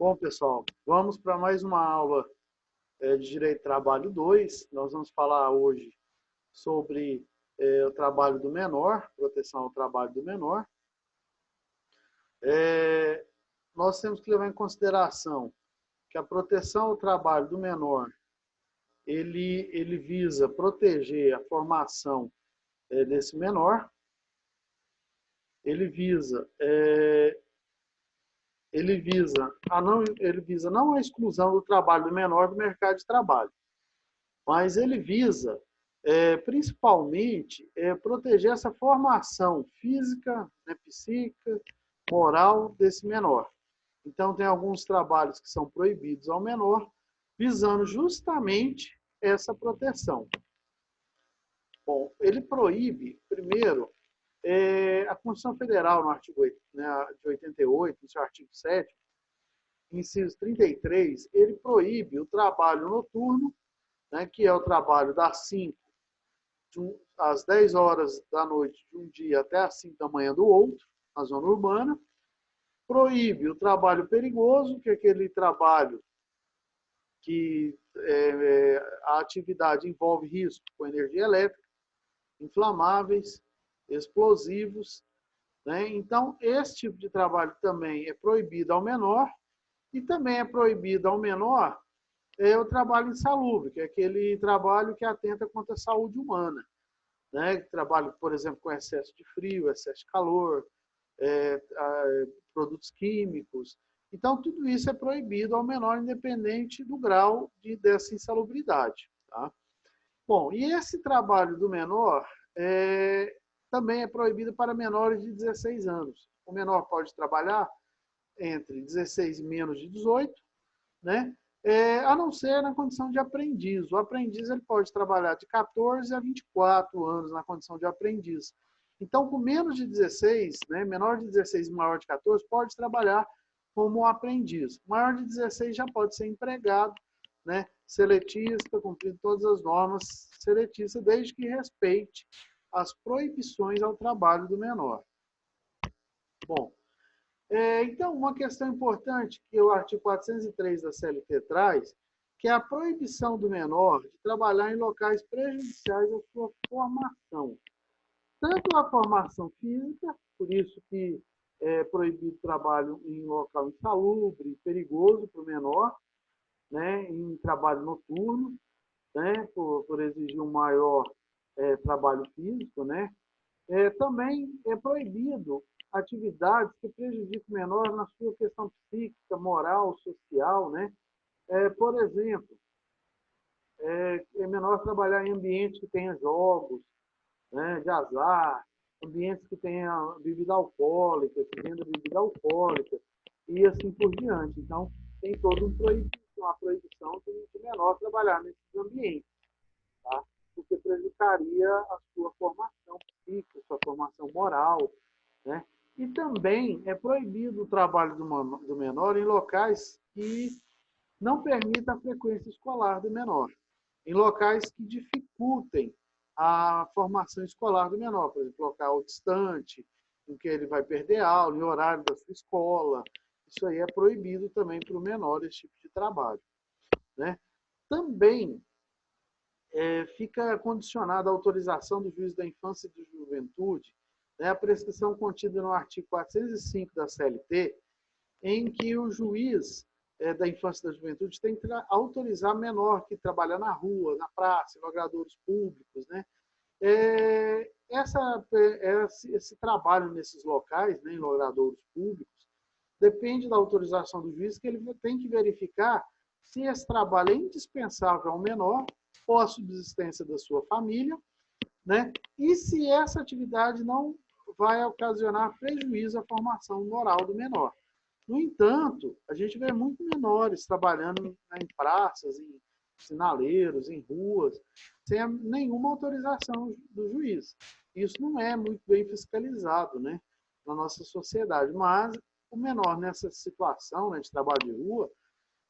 Bom, pessoal, vamos para mais uma aula de Direito do Trabalho 2. Nós vamos falar hoje sobre o trabalho do menor, proteção ao trabalho do menor. Nós temos que levar em consideração que a proteção ao trabalho do menor, ele visa proteger a formação desse menor, ele visa não a exclusão do trabalho do menor do mercado de trabalho, mas ele visa principalmente proteger essa formação física, né, psíquica, moral desse menor. Então tem alguns trabalhos que são proibidos ao menor, visando justamente essa proteção. Bom, ele proíbe, primeiro, a Constituição Federal, no artigo 8, né, de 88, no seu artigo 7, inciso 33, ele proíbe o trabalho noturno, né, que é o trabalho das 5 às 10 horas da noite de um dia até às 5 da manhã do outro, na zona urbana. Proíbe o trabalho perigoso, que é aquele trabalho que a atividade envolve risco com energia elétrica, inflamáveis, explosivos, né? Então, esse tipo de trabalho também é proibido ao menor, e também é proibido ao menor o trabalho insalubre, que é aquele trabalho que atenta contra a saúde humana, né? Trabalho, por exemplo, com excesso de frio, excesso de calor, produtos químicos. Então, tudo isso é proibido ao menor, independente do grau dessa insalubridade. Tá? Bom, e esse trabalho do menor também é proibido para menores de 16 anos. O menor pode trabalhar entre 16 e menos de 18, né? A não ser na condição de aprendiz. O aprendiz ele pode trabalhar de 14 a 24 anos na condição de aprendiz. Então, com menos de 16, né, menor de 16 e maior de 14, pode trabalhar como aprendiz. Maior de 16 já pode ser empregado, né, seletista, cumprindo todas as normas seletistas, desde que respeite as proibições ao trabalho do menor. Bom, então, uma questão importante que o artigo 403 da CLT traz, que é a proibição do menor de trabalhar em locais prejudiciais à sua formação. Tanto a formação física, por isso que é proibido o trabalho em local insalubre, perigoso para o menor, né, em trabalho noturno, né, por exigir um maior trabalho físico, né. Também é proibido atividades que prejudiquem o menor na sua questão psíquica, moral, social, né. Por exemplo, é menor trabalhar em ambientes que tenham jogos, né, de azar, ambientes que tenham bebida alcoólica, que vendam bebida alcoólica, e assim por diante. Então, tem toda uma proibição de menor trabalhar nesses ambientes, tá? Porque prejudicaria a sua formação psíquica, a sua formação moral, né? E também é proibido o trabalho do menor em locais que não permitam a frequência escolar do menor, em locais que dificultem a formação escolar do menor, por exemplo, local distante, em que ele vai perder aula, em horário da sua escola. Isso aí é proibido também para o menor, esse tipo de trabalho, né? Também fica condicionada a autorização do juiz da infância e da juventude, né, a prescrição contida no artigo 405 da CLT, em que o juiz da infância e da juventude tem que autorizar menor que trabalha na rua, na praça, em logradouros públicos, né? Esse trabalho nesses locais, né, em logradouros públicos, depende da autorização do juiz, que ele tem que verificar se esse trabalho é indispensável ao menor ou à subsistência da sua família, né? E se essa atividade não vai ocasionar prejuízo à formação moral do menor. No entanto, a gente vê muitos menores trabalhando em praças, em sinaleiros, em ruas, sem nenhuma autorização do juiz. Isso não é muito bem fiscalizado, né, na nossa sociedade. Mas o menor nessa situação, né, de trabalho de rua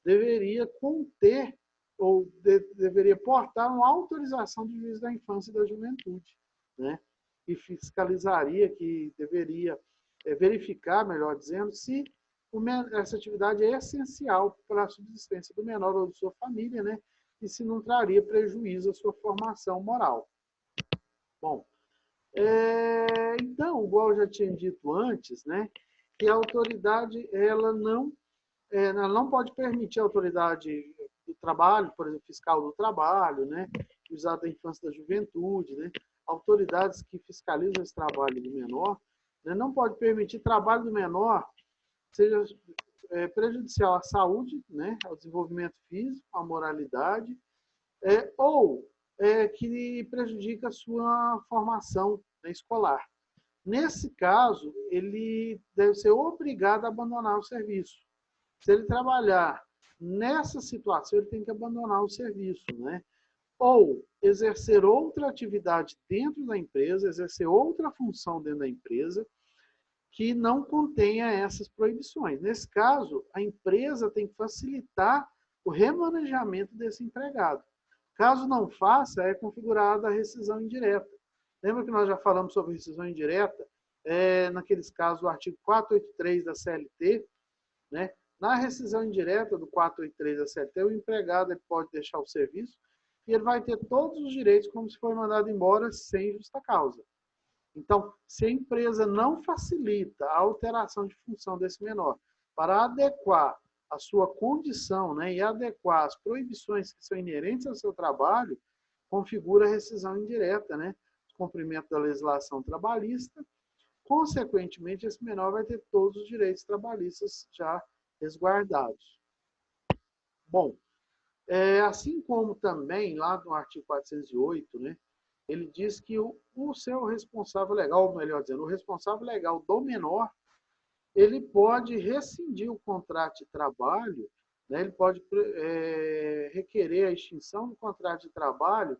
deveria conter ou deveria portar uma autorização do juiz da infância e da juventude, né, e fiscalizaria, que deveria verificar, melhor dizendo, se essa atividade é essencial para a subsistência do menor ou de sua família, né? E se não traria prejuízo à sua formação moral. Bom, então, igual eu já tinha dito antes, né? Que a autoridade, ela não pode permitir a autoridade do trabalho, por exemplo, fiscal do trabalho, né? Juizado da infância e da juventude, né? Autoridades que fiscalizam esse trabalho do menor, né? Não pode permitir trabalho do menor seja prejudicial à saúde, né? Ao desenvolvimento físico, à moralidade, ou que prejudica a sua formação, né, escolar. Nesse caso, ele deve ser obrigado a abandonar o serviço. Se ele trabalhar nessa situação, ele tem que abandonar o serviço, né? Ou exercer outra atividade dentro da empresa, exercer outra função dentro da empresa, que não contenha essas proibições. Nesse caso, a empresa tem que facilitar o remanejamento desse empregado. Caso não faça, é configurada a rescisão indireta. Lembra que nós já falamos sobre rescisão indireta? Naqueles casos, o artigo 483 da CLT, né? Na rescisão indireta do 483 da CLT, o empregado ele pode deixar o serviço e ele vai ter todos os direitos como se for mandado embora sem justa causa. Então, se a empresa não facilita a alteração de função desse menor para adequar a sua condição, né, e adequar as proibições que são inerentes ao seu trabalho, configura a rescisão indireta, né, cumprimento da legislação trabalhista. Consequentemente, esse menor vai ter todos os direitos trabalhistas já resguardados. Bom, assim como também lá no artigo 408, né, ele diz que o seu responsável legal, ou melhor dizendo, o responsável legal do menor, ele pode rescindir o contrato de trabalho, né, ele pode requerer a extinção do contrato de trabalho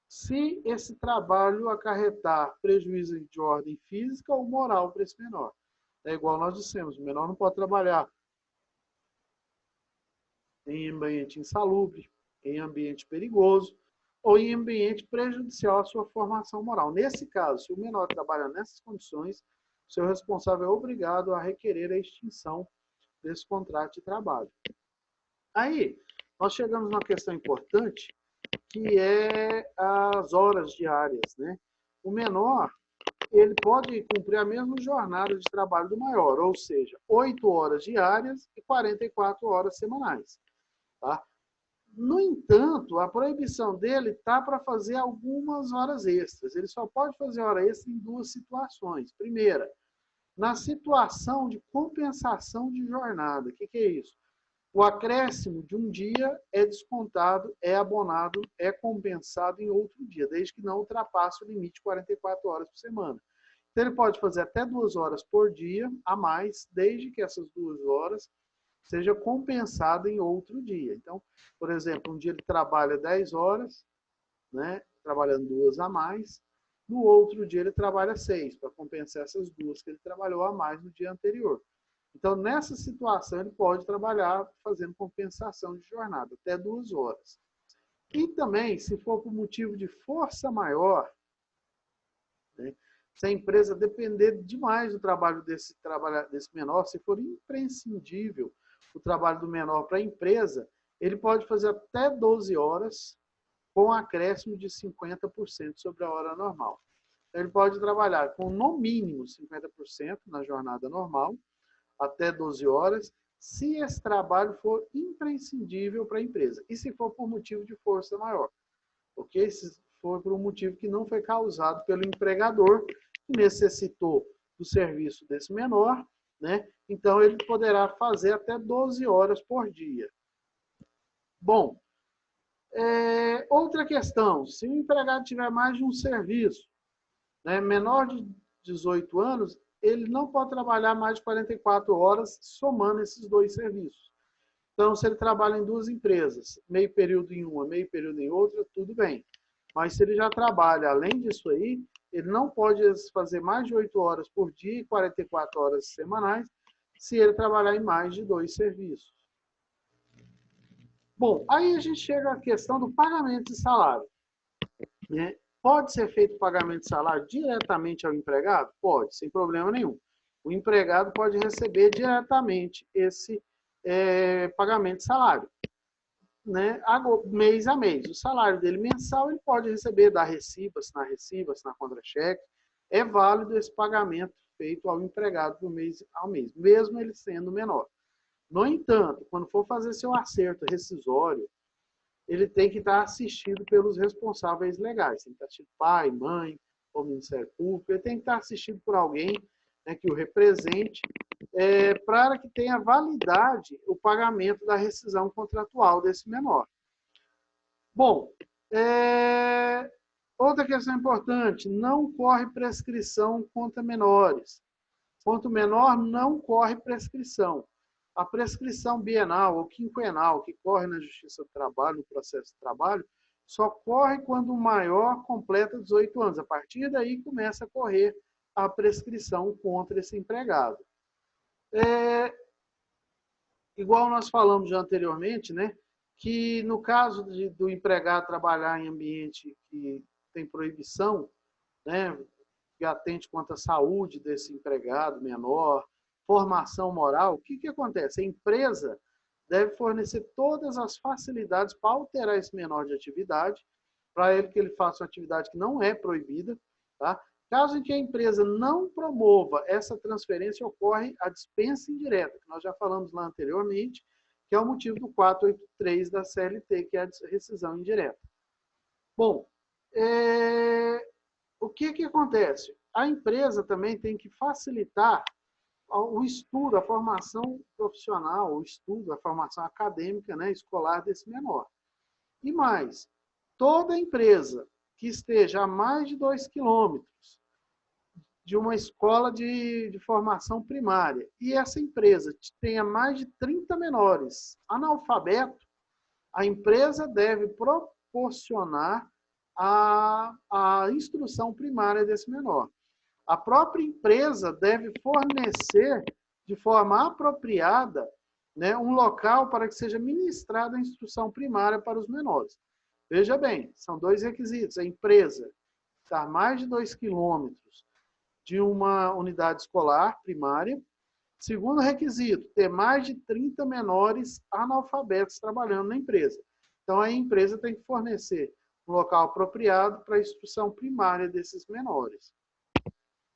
se esse trabalho acarretar prejuízo de ordem física ou moral para esse menor. É igual nós dissemos, o menor não pode trabalhar em ambiente insalubre, em ambiente perigoso, ou em ambiente prejudicial à sua formação moral. Nesse caso, se o menor trabalha nessas condições, o seu responsável é obrigado a requerer a extinção desse contrato de trabalho. Aí, nós chegamos numa questão importante, que é as horas diárias, né? O menor, ele pode cumprir a mesma jornada de trabalho do maior, ou seja, 8 horas diárias e 44 horas semanais. Tá? No entanto, a proibição dele está para fazer algumas horas extras. Ele só pode fazer hora extra em duas situações. Primeira, na situação de compensação de jornada. O que é isso? O acréscimo de um dia é descontado, é abonado, é compensado em outro dia, desde que não ultrapasse o limite de 44 horas por semana. Então, ele pode fazer até 2 horas por dia a mais, desde que essas 2 horas seja compensado em outro dia. Então, por exemplo, um dia ele trabalha 10 horas, né, trabalhando 2 a mais, no outro dia ele trabalha 6, para compensar essas 2 que ele trabalhou a mais no dia anterior. Então, nessa situação, ele pode trabalhar fazendo compensação de jornada, até 2 horas. E também, se for por motivo de força maior, né, se a empresa depender demais do trabalho desse menor, se for imprescindível o trabalho do menor para a empresa, ele pode fazer até 12 horas com acréscimo de 50% sobre a hora normal. Então, ele pode trabalhar com no mínimo 50% na jornada normal, até 12 horas, se esse trabalho for imprescindível para a empresa. E se for por motivo de força maior. Ok? Se for por um motivo que não foi causado pelo empregador, que necessitou do serviço desse menor, né? Então, ele poderá fazer até 12 horas por dia. Bom, outra questão, se o empregado tiver mais de um serviço, né, menor de 18 anos, ele não pode trabalhar mais de 44 horas somando esses 2 serviços. Então, se ele trabalha em 2 empresas, meio período em uma, meio período em outra, tudo bem. Mas se ele já trabalha além disso aí, ele não pode fazer mais de 8 horas por dia e 44 horas semanais, se ele trabalhar em mais de 2 serviços. Bom, aí a gente chega à questão do pagamento de salário. Né? Pode ser feito o pagamento de salário diretamente ao empregado? Pode, sem problema nenhum. o empregado pode receber diretamente esse pagamento de salário, né, mês a mês. O salário dele mensal ele pode receber da Reciba, assinar contra-cheque. É válido esse pagamento feito ao empregado do mês ao mês, mesmo ele sendo menor. No entanto, quando for fazer seu acerto rescisório, ele tem que estar assistido pelos responsáveis legais. Tem que estar assistido pai, mãe, ou Ministério Público. Ele tem que estar assistido por alguém, né, que o represente, para que tenha validade o pagamento da rescisão contratual desse menor. Bom, outra questão importante, não corre prescrição contra menores. Contra o menor, não corre prescrição. A prescrição bienal ou quinquenal que corre na Justiça do Trabalho, no processo de trabalho, só corre quando o maior completa 18 anos. A partir daí começa a correr a prescrição contra esse empregado. Igual nós falamos já anteriormente, né, que no caso do empregado trabalhar em ambiente que tem proibição, né, que atende quanto à saúde desse empregado menor, formação moral, o que acontece? A empresa deve fornecer todas as facilidades para alterar esse menor de atividade, para que ele faça uma atividade que não é proibida. Tá? Caso em que a empresa não promova essa transferência, ocorre a dispensa indireta, que nós já falamos lá anteriormente, que é o motivo do 483 da CLT, que é a rescisão indireta. Bom, o que acontece? A empresa também tem que facilitar o estudo, a formação profissional, o estudo, a formação acadêmica, né, escolar desse menor. E mais, toda empresa que esteja a mais de 2 quilômetros de uma escola de formação primária e essa empresa tenha mais de 30 menores analfabetos, a empresa deve proporcionar a instrução primária desse menor. A própria empresa deve fornecer de forma apropriada, né, um local para que seja ministrada a instrução primária para os menores. Veja bem, são dois requisitos. A empresa estar a mais de 2 quilômetros de uma unidade escolar primária. Segundo requisito, ter mais de 30 menores analfabetos trabalhando na empresa. Então, a empresa tem que fornecer um local apropriado para a instrução primária desses menores.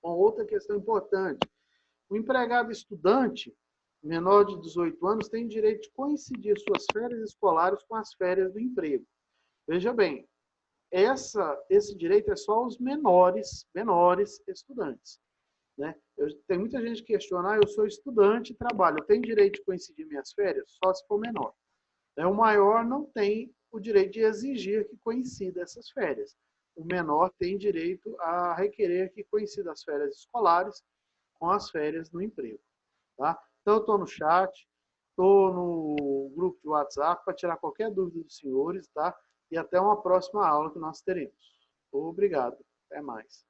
Uma outra questão importante, o empregado estudante, menor de 18 anos, tem direito de coincidir suas férias escolares com as férias do emprego. Veja bem, esse direito é só aos menores estudantes. Né? Tem muita gente que questiona, eu sou estudante e trabalho, eu tenho direito de coincidir minhas férias? Só se for menor. O maior não tem o direito de exigir que coincida essas férias. O menor tem direito a requerer que coincida as férias escolares com as férias no emprego. Tá? Então, eu estou no chat, estou no grupo de WhatsApp para tirar qualquer dúvida dos senhores, tá? E até uma próxima aula que nós teremos. Obrigado. Até mais.